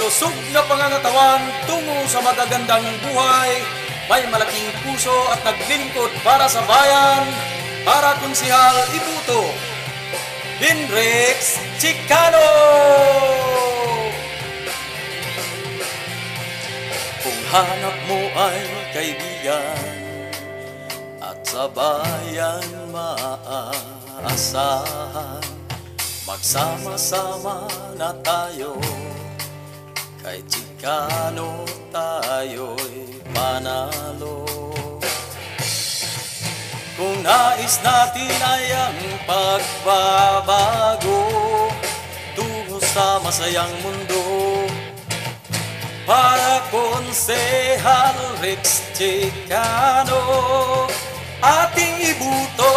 Malusog na pangangatawan tungo sa magagandang buhay, may malaking puso at naglilingkod para sa bayan, para Konsehal Ibuto, Benrex Chicano. Kung hanap mo ay kaibigan at sa bayan maaasahan, magsama-sama na tayo, kay Chicano tayo'y panalo. Kung nais natin ay ang pagbabago tungo sa masayang mundo, para Konsehal Rex Chicano, ating ibuto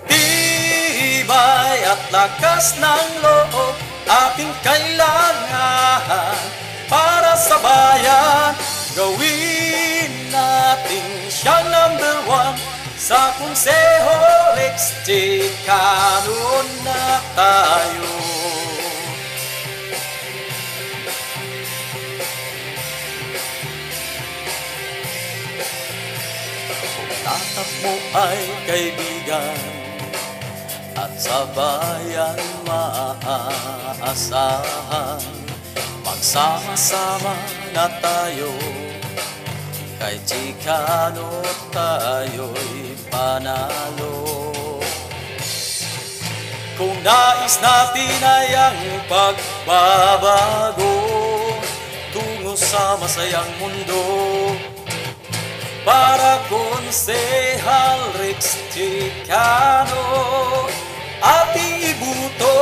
tibay at lakas ng loob, ating kailangan para sa bayan. Gawin natin siyang number one, sa Konseho Rex Chicano na tayo. Kung tatap mo ay kaibigan at sa bayan maaasahan, magsama-sama na tayo, kay Chicano tayo'y panalo. Kung nais natin ay ang pagbabago tungo sa masayang mundo, para Konsehal Rex Chicano, ating ibuto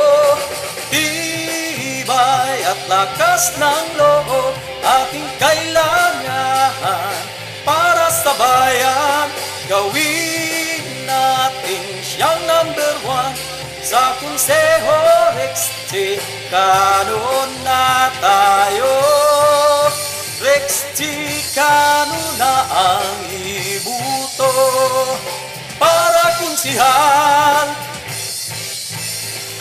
tibay at lakas ng loob, ating kailangan para sa bayan. Gawin natin siyang number one, sa Konseho Rex Chicano na tayo. Rex Chicano na ang ibuto, para Konsehal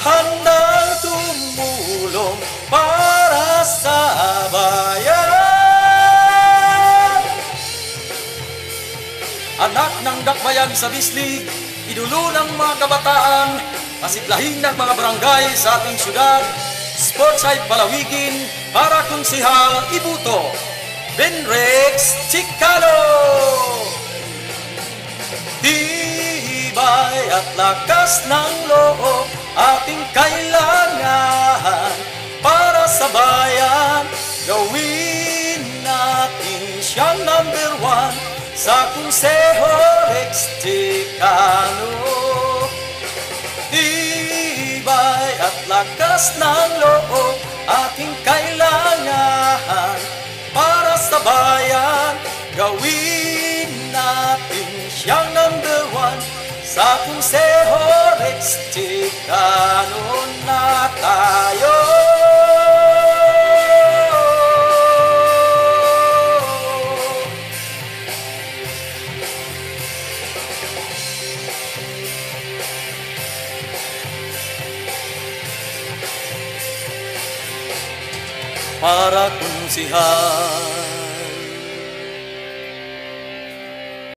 handang tumulong para sa bayan. Anak ng dakbayan sa Bislig, idolo ng mga kabataan, pasiglahin ng mga barangay sa ating syudad, sportside palawigin para Konsehal Ibuto, Benrex Chicano. Tibay at lakas ng loob, ating kailangan para sa bayan. Gawin natin siyang number one, sa Konseho Rex Chicano. Tibay at lakas ng loob, ating kailangan para sa bayan. Gawin natin siyang number one, sa Konseho Rex Chicano na tayo. Para Konsehal